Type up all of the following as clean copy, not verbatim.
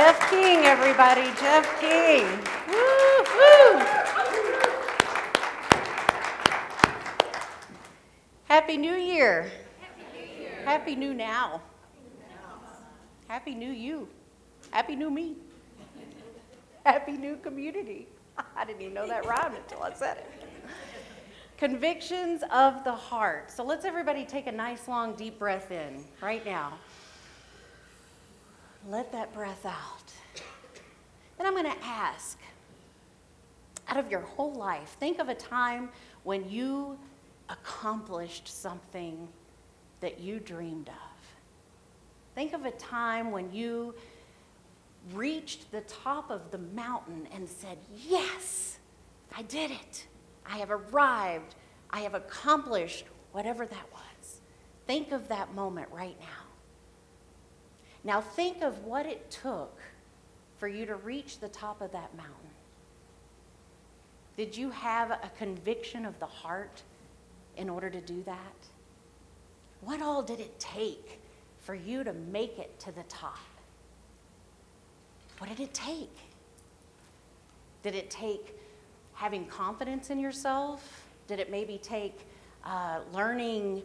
Jeff King, everybody, Jeff King. Woo-hoo. Happy New Year. Happy New Now. Happy New You. Happy New Me. Happy New Community. I didn't even know that rhymed until I said it. Convictions of the heart. So let's everybody take a nice long deep breath in right now. Let that breath out. Then I'm going to ask, out of your whole life, think of a time when you accomplished something that you dreamed of. Think of a time when you reached the top of the mountain and said, yes, I did it. I have arrived. I have accomplished whatever that was. Think of that moment right now. Now think of what it took for you to reach the top of that mountain. Did you have a conviction of the heart in order to do that? What all did it take for you to make it to the top? What did it take? Did it take having confidence in yourself? Did it maybe take learning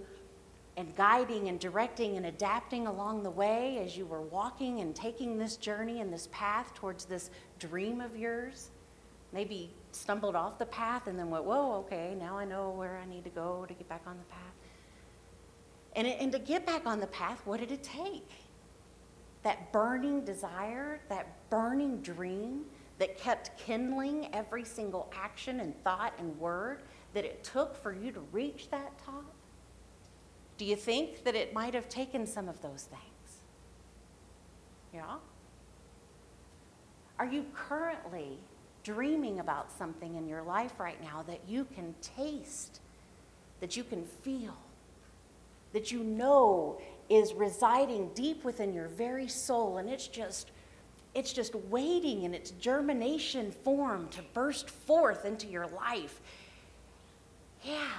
and guiding and directing and adapting along the way as you were walking and taking this journey and this path towards this dream of yours? Maybe stumbled off the path and then went, whoa, okay, now I know where I need to go to get back on the path. And to get back on the path, what did it take? That burning desire, that burning dream that kept kindling every single action and thought and word that it took for you to reach that top? Do you think that it might have taken some of those things? Yeah? Are you currently dreaming about something in your life right now that you can taste, that you can feel, that you know is residing deep within your very soul, and it's just waiting in its germination form to burst forth into your life? Yeah.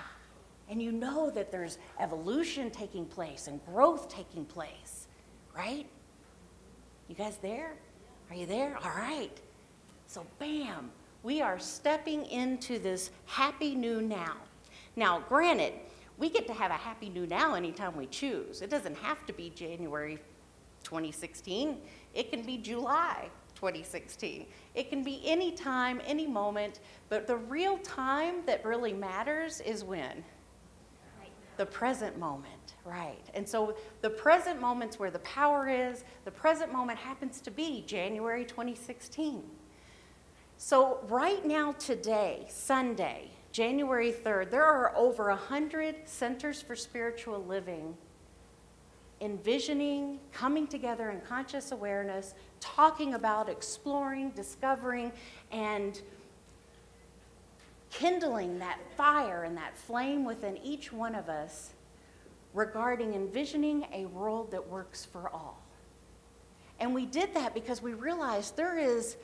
And you know that there's evolution taking place and growth taking place, right? You guys there? Are you there? All right. So bam, we are stepping into this happy new now. Now, granted, we get to have a happy new now anytime we choose. It doesn't have to be January 2016. It can be July 2016. It can be any time, any moment, but the real time that really matters is when? The present moment, right? And so the present moment's where the power is. The present moment happens to be January 2016. So right now today, Sunday, January 3rd, there are over 100 centers for spiritual living envisioning, coming together in conscious awareness, talking about, exploring, discovering, and kindling that fire and that flame within each one of us regarding envisioning a world that works for all. And we did that because we realized there is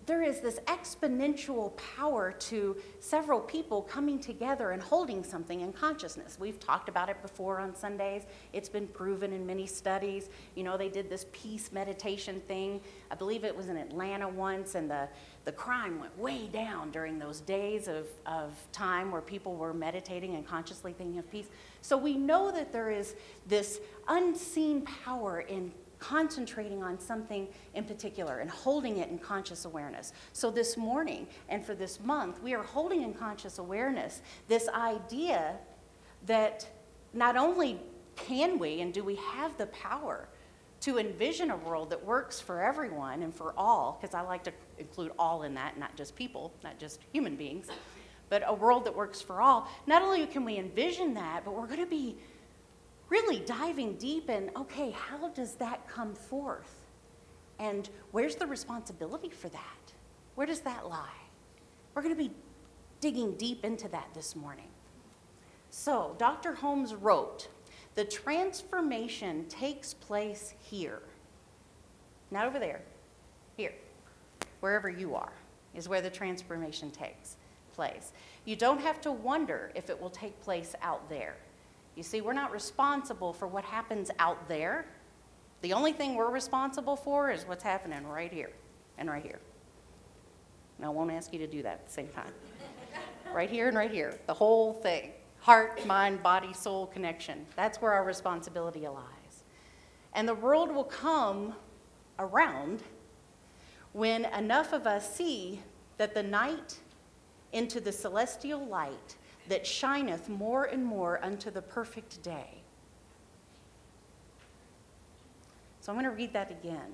this exponential power to several people coming together and holding something in consciousness. We've talked about it before on Sundays. It's been proven in many studies. You know, they did this peace meditation thing. I believe it was in Atlanta once, and the crime went way down during those days of time where people were meditating and consciously thinking of peace. So we know that there is this unseen power in concentrating on something in particular and holding it in conscious awareness. So this morning and for this month, we are holding in conscious awareness this idea that not only can we and do we have the power to envision a world that works for everyone and for all, because I like to include all in that, not just people, not just human beings, but a world that works for all. Not only can we envision that, but we're going to be really diving deep in, okay, how does that come forth? And where's the responsibility for that? Where does that lie? We're going to be digging deep into that this morning. So, Dr. Holmes wrote, the transformation takes place here. Not over there, here. Wherever you are is where the transformation takes place. You don't have to wonder if it will take place out there. You see, we're not responsible for what happens out there. The only thing we're responsible for is what's happening right here and right here. And I won't ask you to do that at the same time. Right here and right here, the whole thing. Heart, mind, body, soul connection. That's where our responsibility lies. And the world will come around when enough of us see that the night into the celestial light that shineth more and more unto the perfect day. So I'm going to read that again.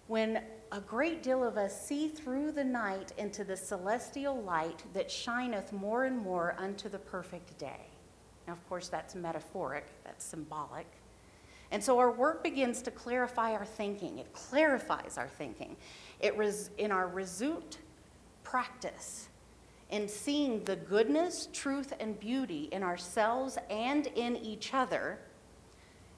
When a great deal of us see through the night into the celestial light that shineth more and more unto the perfect day. Now, of course, that's metaphoric, that's symbolic. And so our work begins to clarify our thinking. It clarifies our thinking. In our resolute practice in seeing the goodness, truth, and beauty in ourselves and in each other,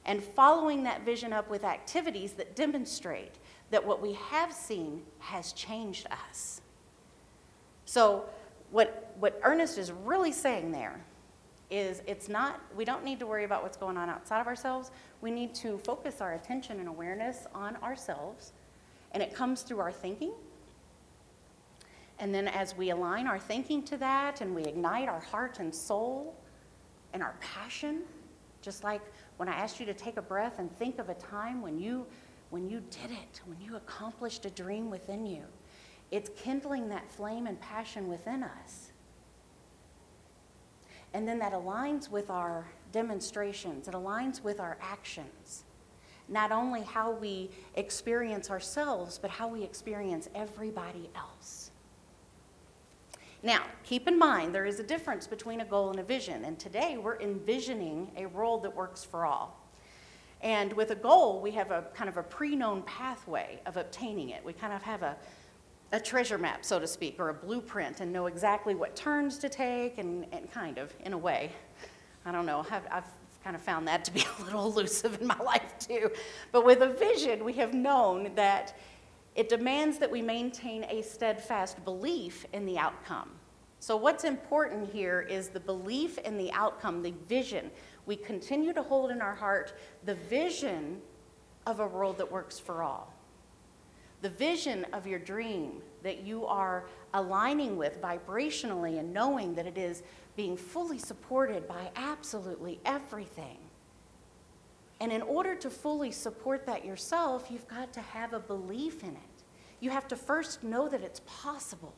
and following that vision up with activities that demonstrate that what we have seen has changed us. So what Ernest is really saying there is we don't need to worry about what's going on outside of ourselves. We need to focus our attention and awareness on ourselves, and it comes through our thinking. And then as we align our thinking to that and we ignite our heart and soul and our passion, just like when I asked you to take a breath and think of a time when you did it, when you accomplished a dream within you, it's kindling that flame and passion within us. And then that aligns with our demonstrations, it aligns with our actions. Not only how we experience ourselves, but how we experience everybody else. Now, keep in mind, there is a difference between a goal and a vision. And today, we're envisioning a world that works for all. And with a goal, we have a kind of a pre-known pathway of obtaining it. We kind of have a treasure map, so to speak, or a blueprint, and know exactly what turns to take, and kind of, in a way. I don't know, I've kind of found that to be a little elusive in my life, too. But with a vision, we have known that it demands that we maintain a steadfast belief in the outcome. So what's important here is the belief in the outcome, the vision. We continue to hold in our heart the vision of a world that works for all. The vision of your dream that you are aligning with vibrationally and knowing that it is being fully supported by absolutely everything. And in order to fully support that yourself, you've got to have a belief in it. You have to first know that it's possible.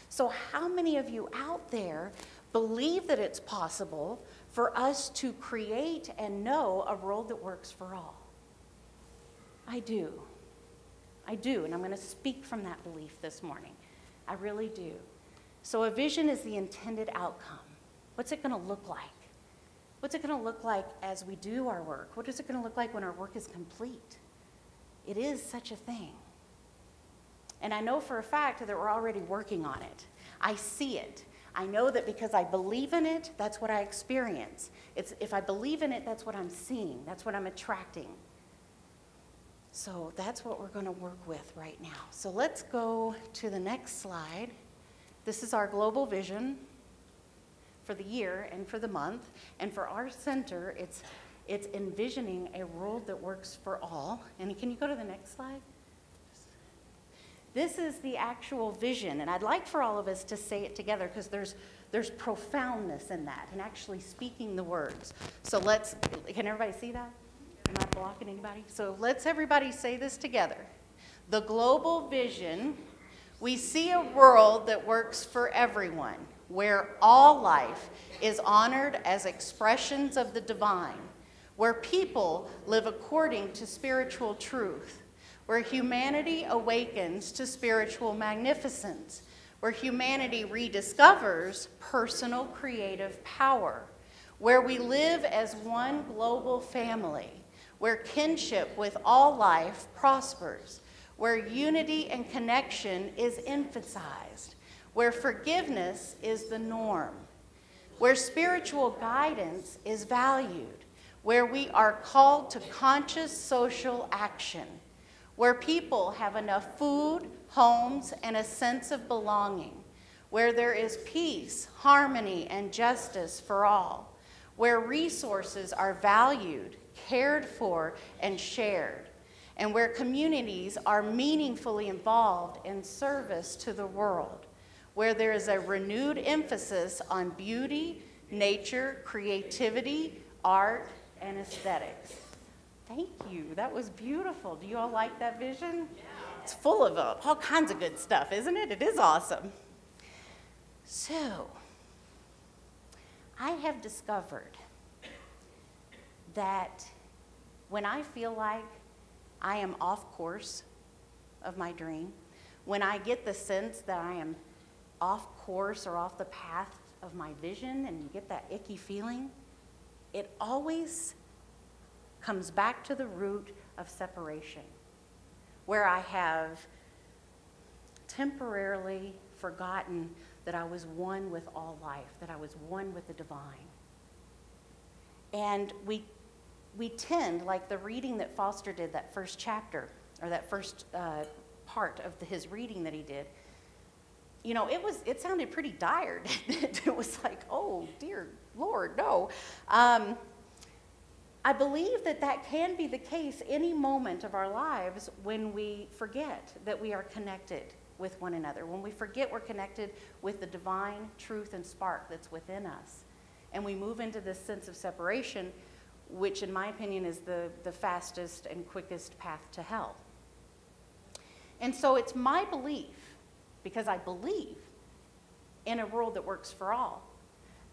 So how many of you out there believe that it's possible for us to create and know a world that works for all? I do. I do, and I'm going to speak from that belief this morning. I really do. So a vision is the intended outcome. What's it going to look like? What's it going to look like as we do our work? What is it going to look like when our work is complete? It is such a thing. And I know for a fact that we're already working on it. I see it. I know that because I believe in it, that's what I experience. If I believe in it, that's what I'm seeing. That's what I'm attracting. So that's what we're going to work with right now. So let's go to the next slide. This is our global vision for the year and for the month. And for our center, it's envisioning a world that works for all. And can you go to the next slide? This is the actual vision, and I'd like for all of us to say it together because there's profoundness in that, and actually speaking the words. So can everybody see that? Am I blocking anybody? So let's everybody say this together. The global vision, we see a world that works for everyone, where all life is honored as expressions of the divine, where people live according to spiritual truth, where humanity awakens to spiritual magnificence, where humanity rediscovers personal creative power, where we live as one global family, where kinship with all life prospers, where unity and connection is emphasized, where forgiveness is the norm, where spiritual guidance is valued, where we are called to conscious social action, where people have enough food, homes, and a sense of belonging, where there is peace, harmony, and justice for all, where resources are valued, cared for, and shared, and where communities are meaningfully involved in service to the world, where there is a renewed emphasis on beauty, nature, creativity, art, and aesthetics. Thank you. That was beautiful. Do you all like that vision? Yeah. It's full of all kinds of good stuff, isn't it? It is awesome. So, I have discovered that when I feel like I am off course of my dream, when I get the sense that I am off course or off the path of my vision, and you get that icky feeling, it always comes back to the root of separation, where I have temporarily forgotten that I was one with all life, that I was one with the divine. And we tend, like the reading that Foster did, that first chapter, or that first part of his reading that he did, you know, it sounded pretty dire. It was like, oh, dear Lord, no. I believe that can be the case any moment of our lives when we forget that we are connected with one another, when we forget we're connected with the divine truth and spark that's within us. And we move into this sense of separation, which in my opinion is the fastest and quickest path to hell. And so it's my belief, because I believe in a world that works for all,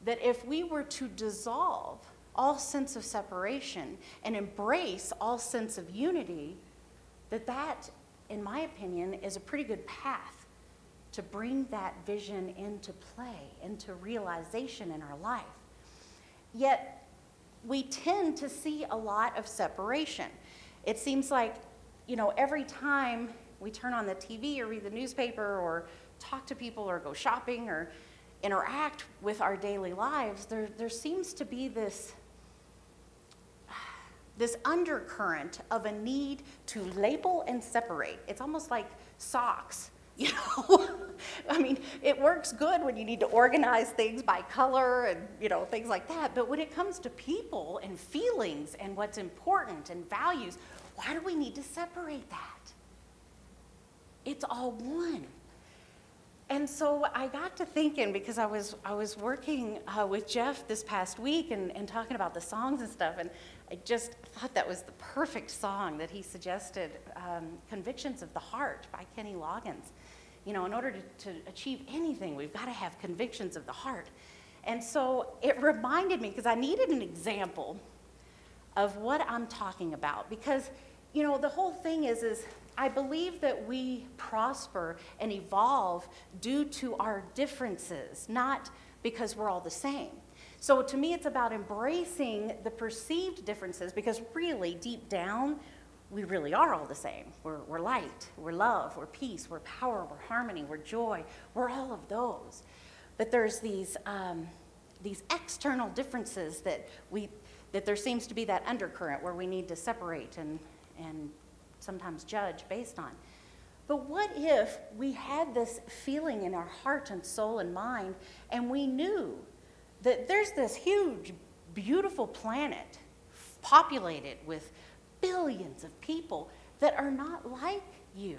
that if we were to dissolve all sense of separation and embrace all sense of unity, that, in my opinion, is a pretty good path to bring that vision into play, into realization in our life. Yet, we tend to see a lot of separation. It seems like, you know, every time we turn on the TV or read the newspaper or talk to people or go shopping or interact with our daily lives, there seems to be this undercurrent of a need to label and separate. It's almost like socks, you know? I mean, it works good when you need to organize things by color and, you know, things like that. But when it comes to people and feelings and what's important and values, why do we need to separate that? It's all one. And so I got to thinking, because I was working with Jeff this past week and talking about the songs and stuff, and I just thought that was the perfect song that he suggested, Convictions of the Heart by Kenny Loggins. You know, in order to achieve anything, we've got to have convictions of the heart. And so it reminded me, because I needed an example of what I'm talking about, because, you know, the whole thing is I believe that we prosper and evolve due to our differences, not because we're all the same. So to me, it's about embracing the perceived differences, because really, deep down, we really are all the same. We're light, we're love, we're peace, we're power, we're harmony, we're joy. We're all of those. But there's these external differences that there seems to be that undercurrent where we need to separate and sometimes judge based on. But what if we had this feeling in our heart and soul and mind, and we knew that there's this huge, beautiful planet populated with billions of people that are not like you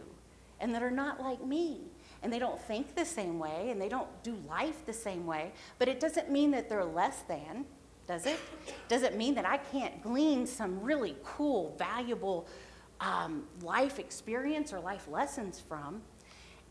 and that are not like me, and they don't think the same way and they don't do life the same way, but it doesn't mean that they're less than, does it? Does it mean that I can't glean some really cool, valuable life experience or life lessons from?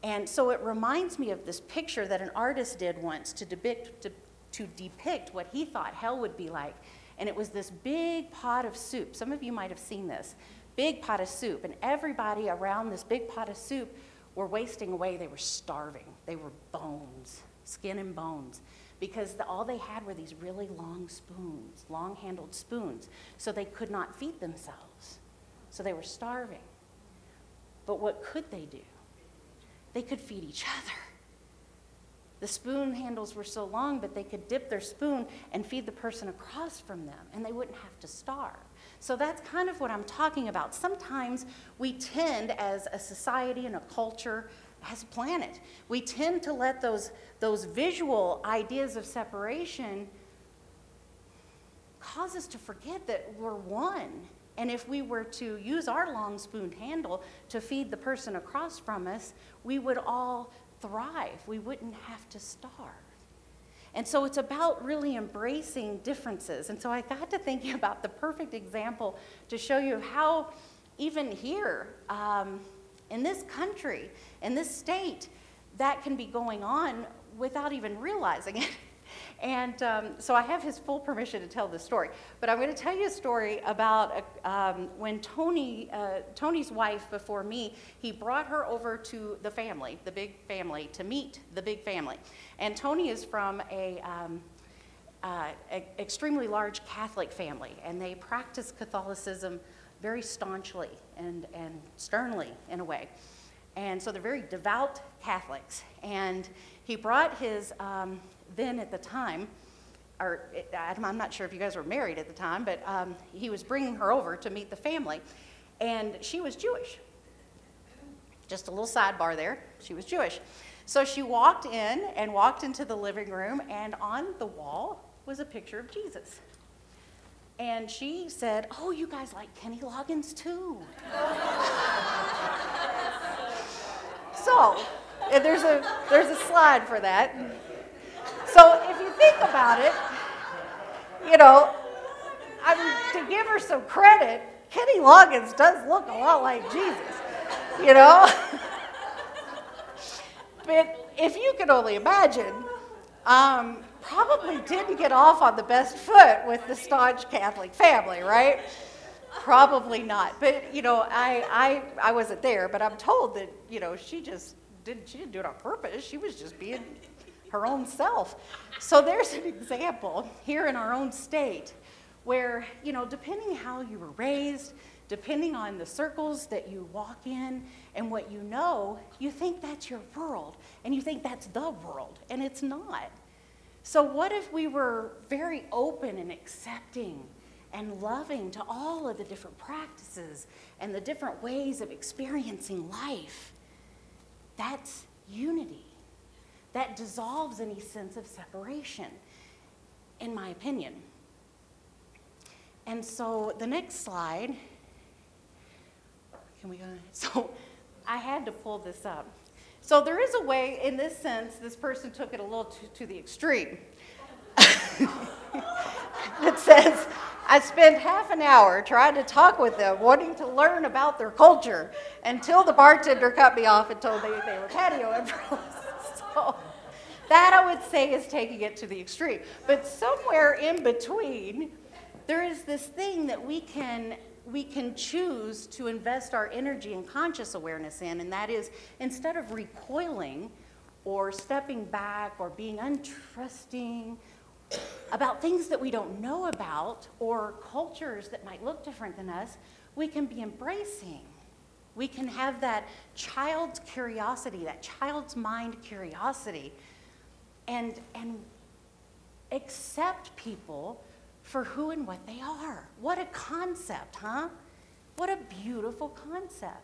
And so it reminds me of this picture that an artist did once to depict what he thought hell would be like. And it was this big pot of soup. Some of you might have seen this. Big pot of soup. And everybody around this big pot of soup were wasting away. They were starving. They were bones, skin and bones, because all they had were these really long spoons, long-handled spoons, so they could not feed themselves. So they were starving. But what could they do? They could feed each other. The spoon handles were so long, but they could dip their spoon and feed the person across from them, and they wouldn't have to starve. So that's kind of what I'm talking about. Sometimes we tend, as a society and a culture, as a planet, we tend to let those visual ideas of separation cause us to forget that we're one. And if we were to use our long spoon handle to feed the person across from us, we would all thrive. We wouldn't have to starve. And so it's about really embracing differences. And so I got to thinking about the perfect example to show you how even here in this country, in this state, that can be going on without even realizing it. And so I have his full permission to tell this story. But I'm going to tell you a story about when Tony's wife before me, he brought her over to the family, the big family, to meet the big family. And Tony is from a extremely large Catholic family, and they practice Catholicism very staunchly and sternly in a way. And so they're very devout Catholics. And he brought his, then at the time, I'm not sure if you guys were married at the time, but he was bringing her over to meet the family. And she was Jewish. Just a little sidebar there, she was Jewish. So she walked in and walked into the living room, and on the wall was a picture of Jesus. And she said, "Oh, you guys like Kenny Loggins too." So, and there's a slide for that. So if you think about it, you know, I mean, to give her some credit, Kenny Loggins does look a lot like Jesus, you know? But if you could only imagine, probably didn't get off on the best foot with the staunch Catholic family, right? Probably not. But, you know, I wasn't there, but I'm told that, you know, she didn't do it on purpose. She was just being her own self. So there's an example here in our own state where, you know, depending how you were raised, depending on the circles that you walk in and what you know, you think that's your world, and you think that's the world, and it's not. So what if we were very open and accepting and loving to all of the different practices and the different ways of experiencing life? That's unity. That dissolves any sense of separation, in my opinion. And so the next slide, can we go? So I had to pull this up. So there is a way, in this sense, this person took it a little to the extreme. It says, I spent half an hour trying to talk with them, wanting to learn about their culture, until the bartender cut me off and told me they were patio umbrellas. So that, I would say, is taking it to the extreme. But somewhere in between, there is this thing that we can choose to invest our energy and conscious awareness in, and that is, instead of recoiling or stepping back or being untrusting about things that we don't know about or cultures that might look different than us, we can be embracing. We can have that child's curiosity, that child's mind curiosity, and accept people for who and what they are. What a concept, huh? What a beautiful concept.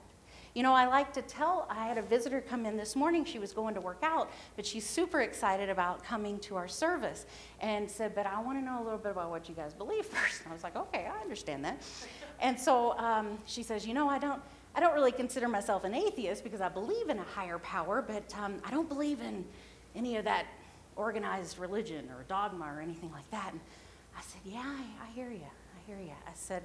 You know, I like to tell, I had a visitor come in this morning. She was going to work out, but she's super excited about coming to our service and said, but I want to know a little bit about what you guys believe first. And I was like, okay, I understand that. And so she says, you know, I don't really consider myself an atheist because I believe in a higher power, but I don't believe in any of that organized religion or dogma or anything like that. And I said, yeah, I hear you. I hear you. I said,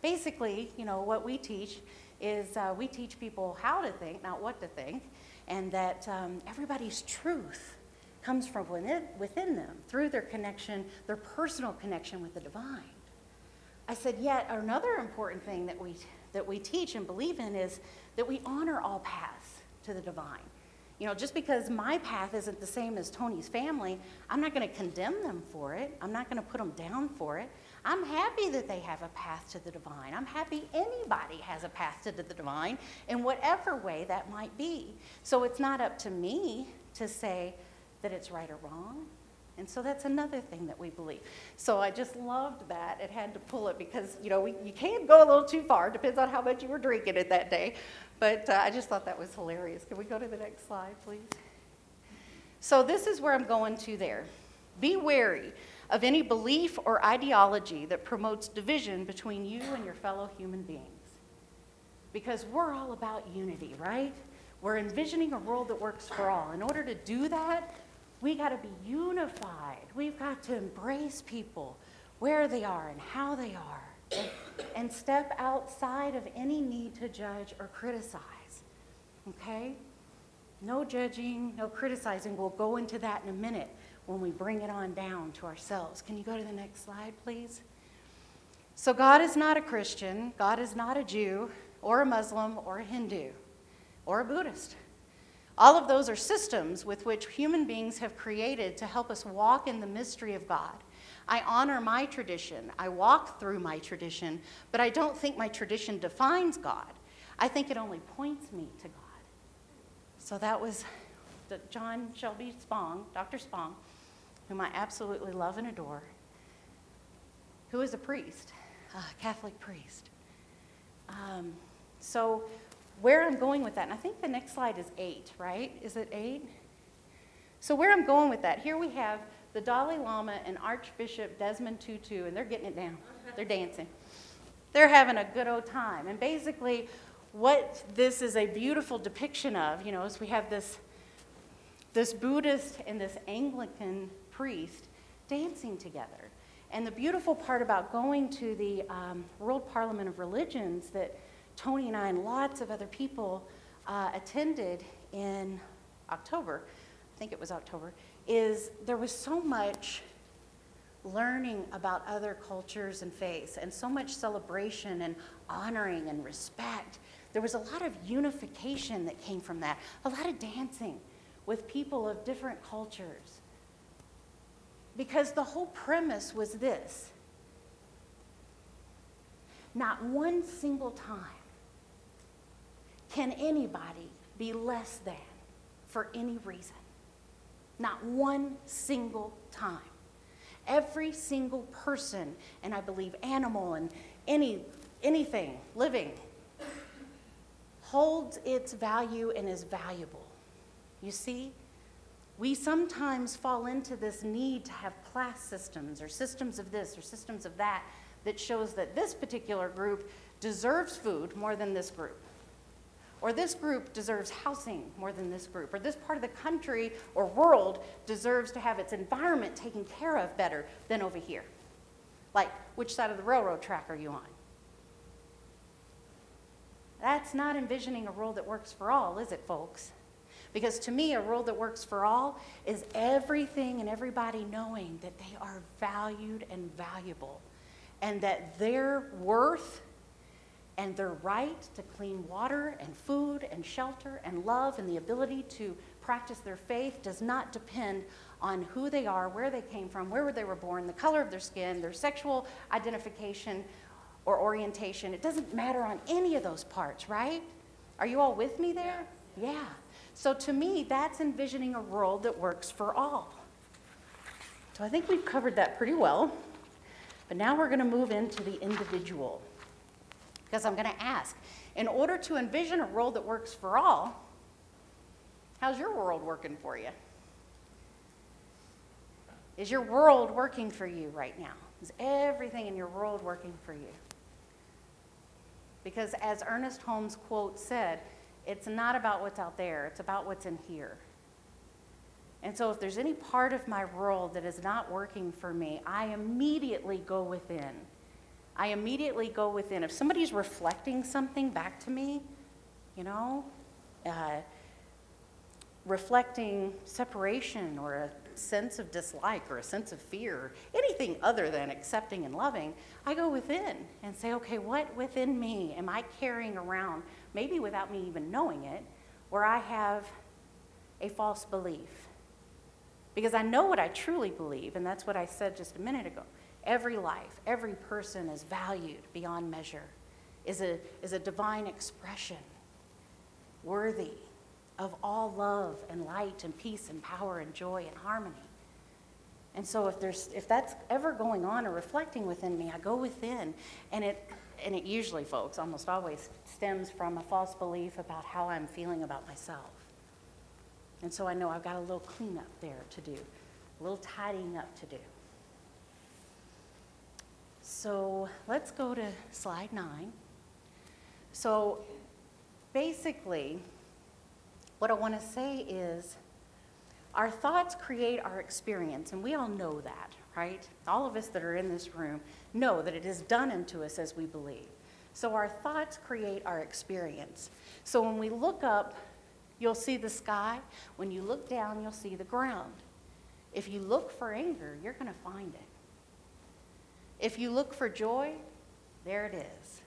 basically, you know, what we teach is we teach people how to think, not what to think, and that everybody's truth comes from within them through their connection, their personal connection with the divine. I said, yet another important thing that we teach and believe in is that we honor all paths to the divine. You know, just because my path isn't the same as Tony's family, I'm not going to condemn them for it. I'm not going to put them down for it. I'm happy that they have a path to the divine. I'm happy anybody has a path to the divine in whatever way that might be. So it's not up to me to say that it's right or wrong. And so that's another thing that we believe. So I just loved that. It had to pull it because, you know, you can go a little too far. Depends on how much you were drinking it that day. But I just thought that was hilarious. Can we go to the next slide, please? So this is where I'm going to there. Be wary of any belief or ideology that promotes division between you and your fellow human beings. Because we're all about unity, right? We're envisioning a world that works for all. In order to do that, we got to be unified. We've got to embrace people where they are and how they are, and step outside of any need to judge or criticize, okay? No judging, no criticizing. We'll go into that in a minute when we bring it on down to ourselves. Can you go to the next slide, please? So God is not a Christian, God is not a Jew, or a Muslim, or a Hindu, or a Buddhist. All of those are systems with which human beings have created to help us walk in the mystery of God. I honor my tradition. I walk through my tradition, but I don't think my tradition defines God. I think it only points me to God. So that was John Shelby Spong, Dr. Spong, whom I absolutely love and adore, who is a priest, a Catholic priest. So where I'm going with that, and I think the next slide is 8, right? Is it 8? So where I'm going with that, here we have the Dalai Lama and Archbishop Desmond Tutu, and they're getting it down. They're dancing. They're having a good old time. And basically, what this is a beautiful depiction of, is we have this Buddhist and this Anglican priest dancing together. And the beautiful part about going to the World Parliament of Religions that Tony and I and lots of other people attended in October, I think it was October, is there was so much learning about other cultures and faiths, and so much celebration and honoring and respect. There was a lot of unification that came from that, a lot of dancing with people of different cultures. Because the whole premise was this: not one single time can anybody be less than for any reason. Not one single time. Every single person, and I believe animal and anything living, holds its value and is valuable. You see, we sometimes fall into this need to have class systems or systems of this or systems of that that shows that this particular group deserves food more than this group. Or this group deserves housing more than this group. Or this part of the country or world deserves to have its environment taken care of better than over here. Like, which side of the railroad track are you on? That's not envisioning a world that works for all, is it, folks? Because to me, a world that works for all is everything and everybody knowing that they are valued and valuable, and that their worth and their right to clean water and food and shelter and love and the ability to practice their faith does not depend on who they are, where they came from, where they were born, the color of their skin, their sexual identification or orientation. It doesn't matter on any of those parts, right? Are you all with me there? Yeah. So to me, that's envisioning a world that works for all. So I think we've covered that pretty well. But now we're going to move into the individual. Because I'm going to ask, in order to envision a world that works for all, how's your world working for you? Is your world working for you right now? Is everything in your world working for you? Because as Ernest Holmes' quote said, it's not about what's out there, it's about what's in here. And so if there's any part of my world that is not working for me, I immediately go within. I immediately go within. If somebody's reflecting something back to me, reflecting separation or a sense of dislike or a sense of fear, anything other than accepting and loving, I go within and say, okay, what within me am I carrying around, maybe without me even knowing it, where I have a false belief? Because I know what I truly believe, and that's what I said just a minute ago. Every life, every person is valued beyond measure, is a divine expression, worthy of all love and light and peace and power and joy and harmony. And so if that's ever going on or reflecting within me, I go within, and it usually, folks, almost always stems from a false belief about how I'm feeling about myself. And so I know I've got a little cleanup there to do, a little tidying up to do. So let's go to slide 9. So basically, what I want to say is our thoughts create our experience, and we all know that, right? All of us that are in this room know that it is done unto us as we believe. So our thoughts create our experience. So when we look up, you'll see the sky. When you look down, you'll see the ground. If you look for anger, you're going to find it. If you look for joy, there it is.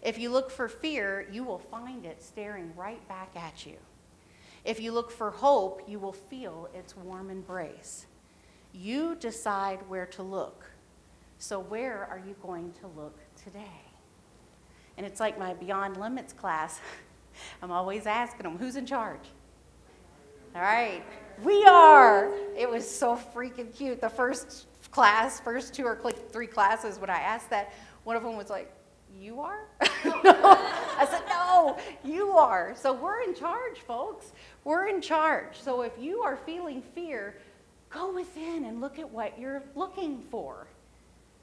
If you look for fear, you will find it staring right back at you. If you look for hope, you will feel its warm embrace. You decide where to look. So where are you going to look today? And it's like my Beyond Limits class. I'm always asking them, who's in charge? All right, we are. It was so freaking cute. The first two or 3 classes, when I asked that, one of them was like, you are? No. I said, no, you are. So we're in charge, folks. We're in charge. So if you are feeling fear, go within and look at what you're looking for.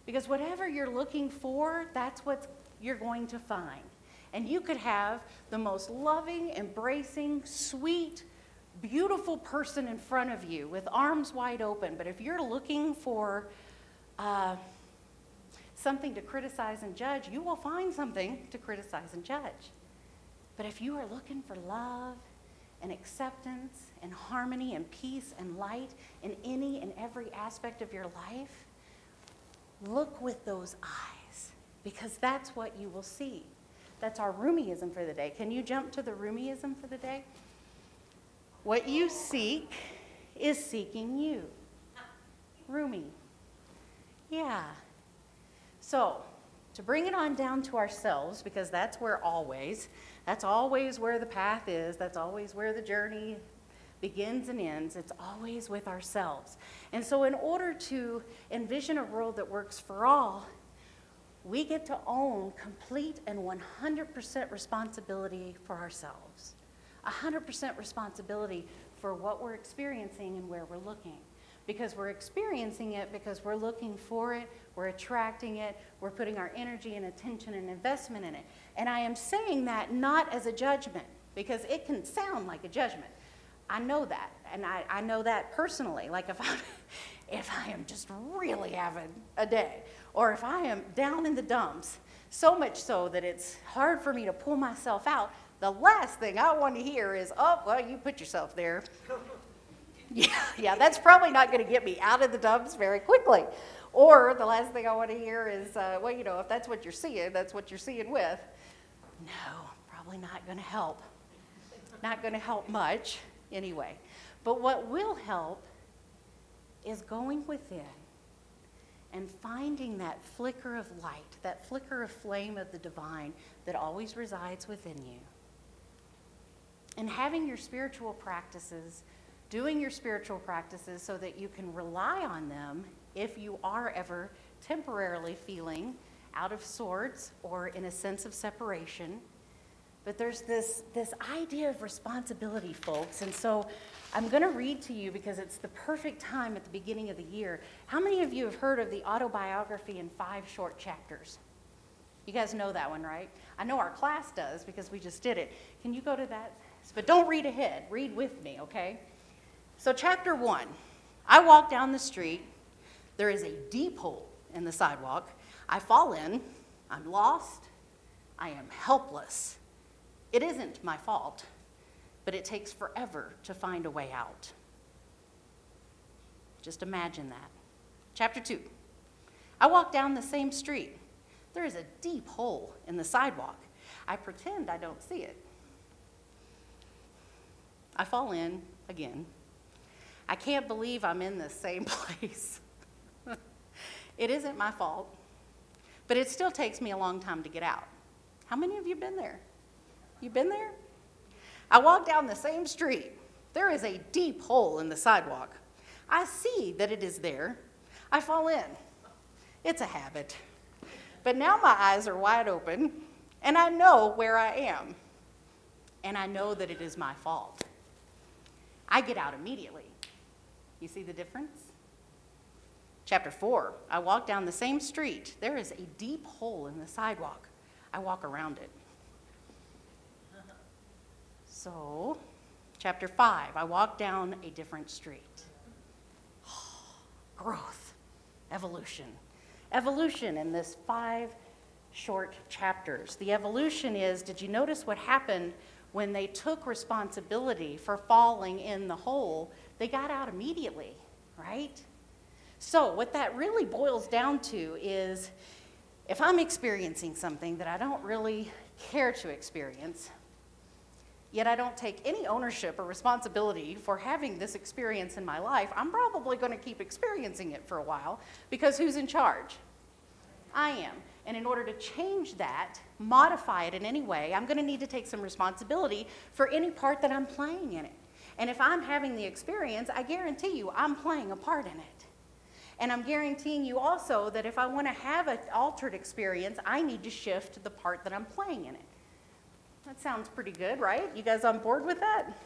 Because whatever you're looking for, that's what you're going to find. And you could have the most loving, embracing, sweet, beautiful person in front of you with arms wide open. But if you're looking for something to criticize and judge, you will find something to criticize and judge. But if you are looking for love and acceptance and harmony and peace and light in any and every aspect of your life, look with those eyes, because that's what you will see. That's our Rumiism for the day. Can you jump to the Rumiism for the day? What you seek is seeking you. Rumi. Yeah. So, to bring it on down to ourselves, because that's always where the path is, that's always where the journey begins and ends. It's always with ourselves. And so in order to envision a world that works for all, we get to own complete and 100% responsibility for ourselves. 100% responsibility for what we're experiencing and where we're looking. Because we're experiencing it, because we're looking for it, we're attracting it, we're putting our energy and attention and investment in it. And I am saying that not as a judgment, because it can sound like a judgment. I know that, and I know that personally. Like if I am just really having a day, or if I am down in the dumps, so much so that it's hard for me to pull myself out, the last thing I want to hear is, oh, well, you put yourself there. Yeah, that's probably not going to get me out of the dumps very quickly. Or the last thing I want to hear is, well, you know, if that's what you're seeing, that's what you're seeing with. No, probably not going to help. Not going to help much anyway. But what will help is going within and finding that flicker of light, that flicker of flame of the divine that always resides within you. And having your spiritual practices, doing your spiritual practices so that you can rely on them if you are ever temporarily feeling out of sorts or in a sense of separation. But there's this idea of responsibility, folks. And so I'm going to read to you, because it's the perfect time at the beginning of the year. How many of you have heard of the autobiography in 5 short chapters? You guys know that one, right? I know our class does, because we just did it. Can you go to that? But don't read ahead. Read with me, okay? So chapter 1, I walk down the street. There is a deep hole in the sidewalk. I fall in. I'm lost. I am helpless. It isn't my fault, but it takes forever to find a way out. Just imagine that. Chapter 2, I walk down the same street. There is a deep hole in the sidewalk. I pretend I don't see it. I fall in again. I can't believe I'm in the same place. It isn't my fault, but it still takes me a long time to get out. How many of you been there? You been there? I walk down the same street. There is a deep hole in the sidewalk. I see that it is there. I fall in. It's a habit. But now my eyes are wide open, and I know where I am. And I know that it is my fault. I get out immediately. You see the difference? Chapter 4, I walk down the same street. There is a deep hole in the sidewalk. I walk around it. So, chapter 5, I walk down a different street. Growth, evolution. Evolution in this 5 short chapters. The evolution is, did you notice what happened when they took responsibility for falling in the hole? They got out immediately, right? So what that really boils down to is, if I'm experiencing something that I don't really care to experience, yet I don't take any ownership or responsibility for having this experience in my life, I'm probably going to keep experiencing it for a while, because who's in charge? I am. And in order to change that, modify it in any way, I'm going to need to take some responsibility for any part that I'm playing in it. And if I'm having the experience, I guarantee you I'm playing a part in it. And I'm guaranteeing you also that if I want to have an altered experience, I need to shift the part that I'm playing in it. That sounds pretty good, right? You guys on board with that?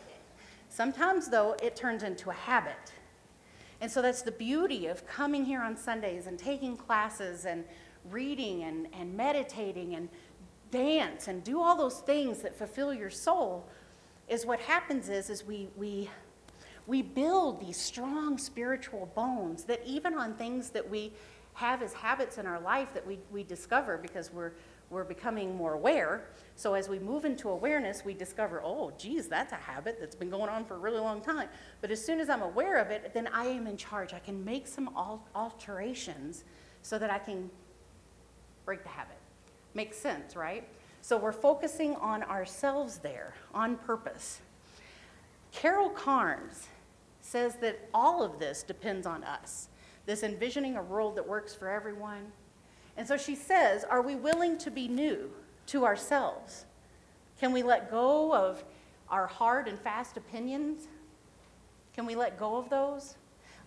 Sometimes, though, it turns into a habit. And so that's the beauty of coming here on Sundays and taking classes and reading and meditating and dance and do all those things that fulfill your soul. Is what happens is we build these strong spiritual bones that even on things that we have as habits in our life that we discover because we're becoming more aware. So as we move into awareness, we discover, oh, geez, that's a habit that's been going on for a really long time. But as soon as I'm aware of it, then I am in charge. I can make some alterations so that I can break the habit. Makes sense, right? So we're focusing on ourselves there, on purpose. Carol Carnes says that all of this depends on us, this envisioning a world that works for everyone. And so she says, are we willing to be new to ourselves? Can we let go of our hard and fast opinions? Can we let go of those?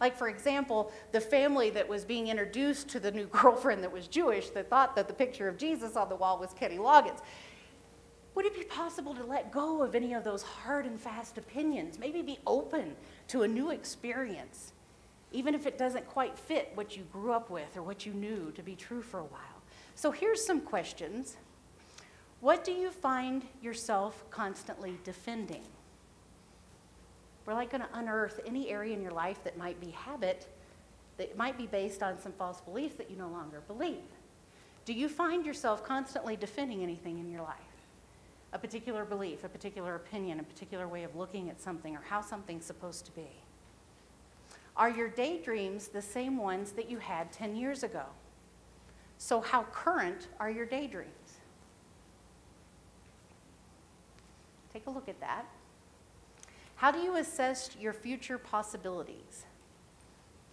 Like, for example, the family that was being introduced to the new girlfriend that was Jewish that thought that the picture of Jesus on the wall was Kenny Loggins. Would it be possible to let go of any of those hard and fast opinions? Maybe be open to a new experience, even if it doesn't quite fit what you grew up with or what you knew to be true for a while. So here's some questions. What do you find yourself constantly defending? We're like going to unearth any area in your life that might be habit, that might be based on some false beliefs that you no longer believe. Do you find yourself constantly defending anything in your life? A particular belief, a particular opinion, a particular way of looking at something, or how something's supposed to be? Are your daydreams the same ones that you had 10 years ago? So how current are your daydreams? Take a look at that. How do you assess your future possibilities?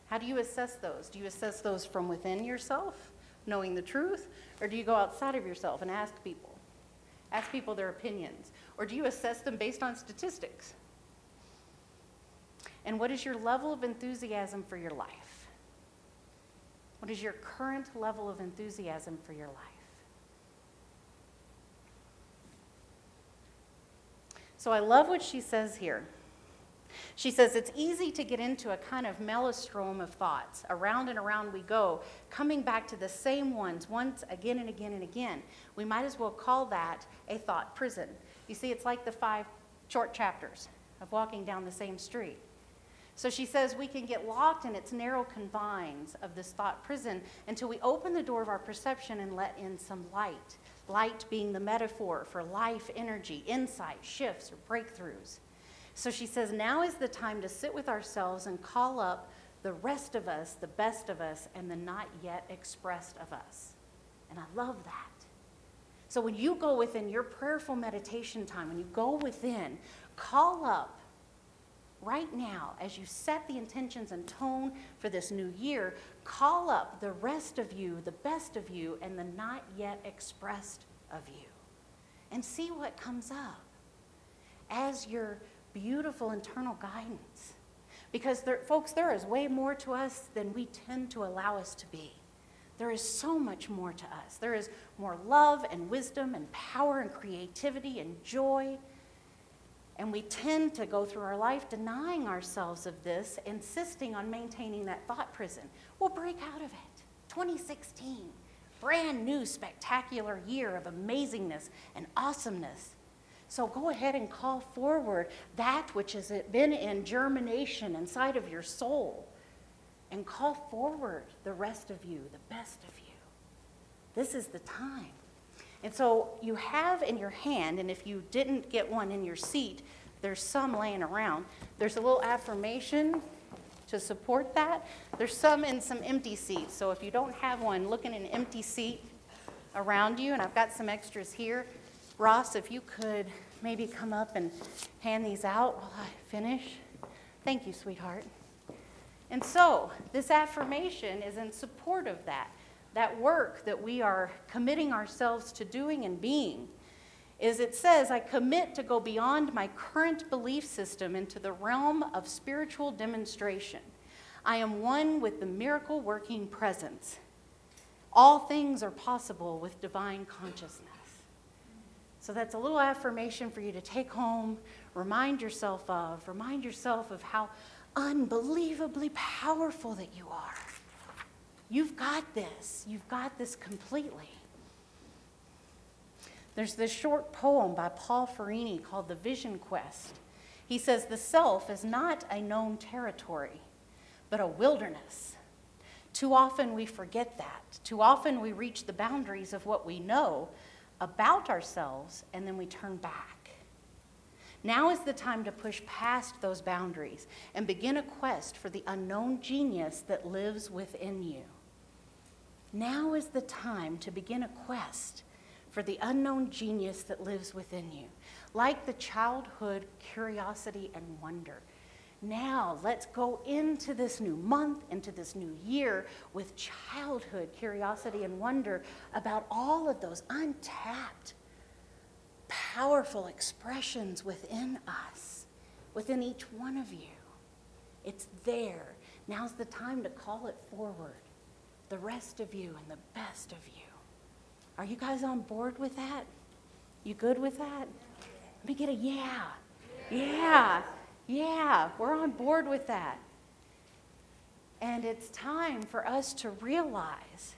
How do you assess those? Do you assess those from within yourself, knowing the truth? Or do you go outside of yourself and ask people? Ask people their opinions. Or do you assess them based on statistics? And what is your level of enthusiasm for your life? What is your current level of enthusiasm for your life? So I love what she says here. She says it's easy to get into a kind of maelstrom of thoughts. Around and around we go, coming back to the same ones once again and again and again. We might as well call that a thought prison. You see, it's like the 5 short chapters of walking down the same street. So she says we can get locked in its narrow confines of this thought prison until we open the door of our perception and let in some light. Light being the metaphor for life, energy, insight, shifts, or breakthroughs. So she says now is the time to sit with ourselves and call up the rest of us, the best of us, and the not yet expressed of us. And I love that. So when you go within your prayerful meditation time, when you go within, call up right now, as you set the intentions and tone for this new year, call up the rest of you, the best of you, and the not yet expressed of you. And see what comes up as your beautiful internal guidance. Because folks, there is way more to us than we tend to allow us to be. There is so much more to us. There is more love and wisdom and power and creativity and joy And we tend to go through our life denying ourselves of this, insisting on maintaining that thought prison. We'll break out of it. 2016, brand new, spectacular year of amazingness and awesomeness. So go ahead and call forward that which has been in germination inside of your soul, and call forward the rest of you, the best of you. This is the time. And so you have in your hand, and if you didn't get one in your seat, there's some laying around. There's a little affirmation to support that. There's some in some empty seats. So if you don't have one, look in an empty seat around you, and I've got some extras here. Ross, if you could maybe come up and hand these out while I finish. Thank you, sweetheart. And so this affirmation is in support of that work that we are committing ourselves to doing and being. Is it says, I commit to go beyond my current belief system into the realm of spiritual demonstration. I am one with the miracle working presence. All things are possible with divine consciousness. So that's a little affirmation for you to take home, remind yourself of how unbelievably powerful that you are. You've got this. You've got this completely. There's this short poem by Paul Ferrini called The Vision Quest. He says, the self is not a known territory, but a wilderness. Too often we forget that. Too often we reach the boundaries of what we know about ourselves, and then we turn back. Now is the time to push past those boundaries and begin a quest for the unknown genius that lives within you. Now is the time to begin a quest for the unknown genius that lives within you, like the childhood curiosity and wonder. Now let's go into this new month, into this new year with childhood curiosity and wonder about all of those untapped, powerful expressions within us, within each one of you. It's there. Now's the time to call it forward. The rest of you and the best of you. Are you guys on board with that? You good with that? Let me get a yeah. Yeah. Yeah, we're on board with that. And it's time for us to realize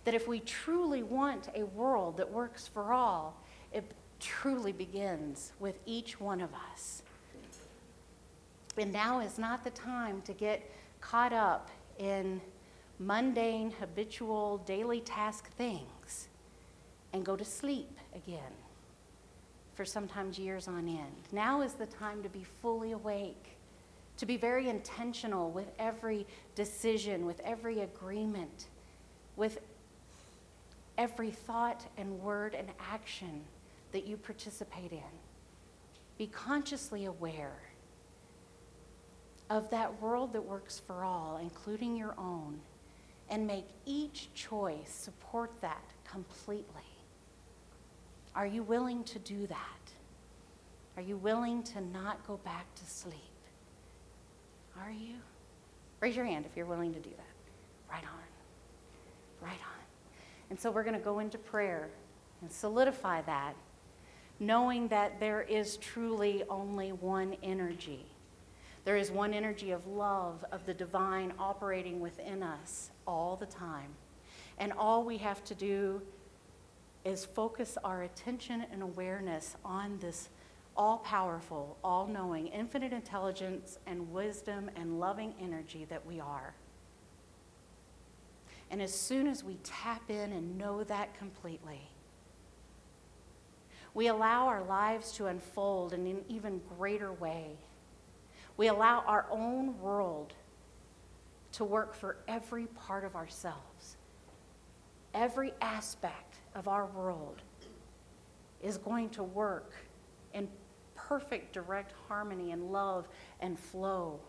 that if we truly want a world that works for all, it truly begins with each one of us. And now is not the time to get caught up in mundane, habitual, daily task things and go to sleep again for sometimes years on end. Now is the time to be fully awake, to be very intentional with every decision, with every agreement, with every thought and word and action that you participate in. Be consciously aware of that world that works for all, including your own, and make each choice support that completely. Are you willing to do that? Are you willing to not go back to sleep? Are you? Raise your hand if you're willing to do that. Right on. Right on. And so we're going to go into prayer and solidify that, knowing that there is truly only one energy. There is one energy of love, of the divine operating within us all the time. And all we have to do is focus our attention and awareness on this all-powerful, all-knowing, infinite intelligence and wisdom and loving energy that we are. And as soon as we tap in and know that completely, we allow our lives to unfold in an even greater way. We allow our own world to work for every part of ourselves. Every aspect of our world is going to work in perfect direct harmony and love and flow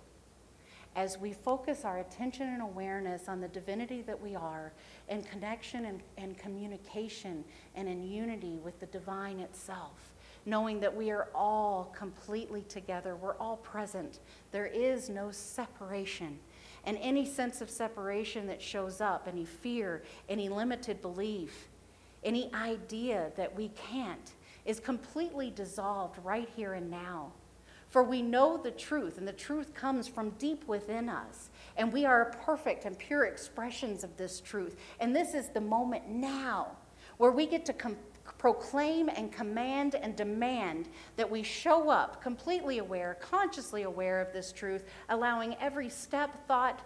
as we focus our attention and awareness on the divinity that we are, in connection and communication and in unity with the divine itself, knowing that we are all completely together, we're all present. There is no separation. And any sense of separation that shows up, any fear, any limited belief, any idea that we can't, is completely dissolved right here and now For we know the truth, and the truth comes from deep within us. And we are perfect and pure expressions of this truth. And this is the moment now where we get to proclaim and command and demand that we show up completely aware, consciously aware of this truth, allowing every step, thought,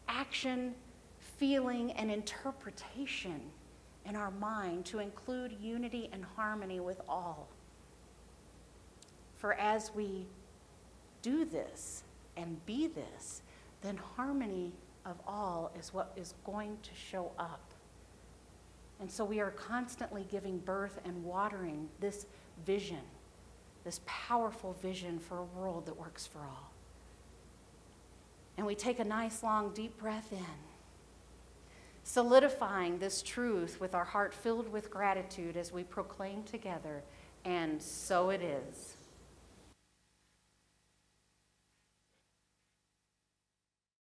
action, feeling, and interpretation in our mind to include unity and harmony with all. For as we do this and be this, then harmony of all is what is going to show up. And so we are constantly giving birth and watering this vision, this powerful vision for a world that works for all. And we take a nice long deep breath in, solidifying this truth with our heart filled with gratitude as we proclaim together, and so it is.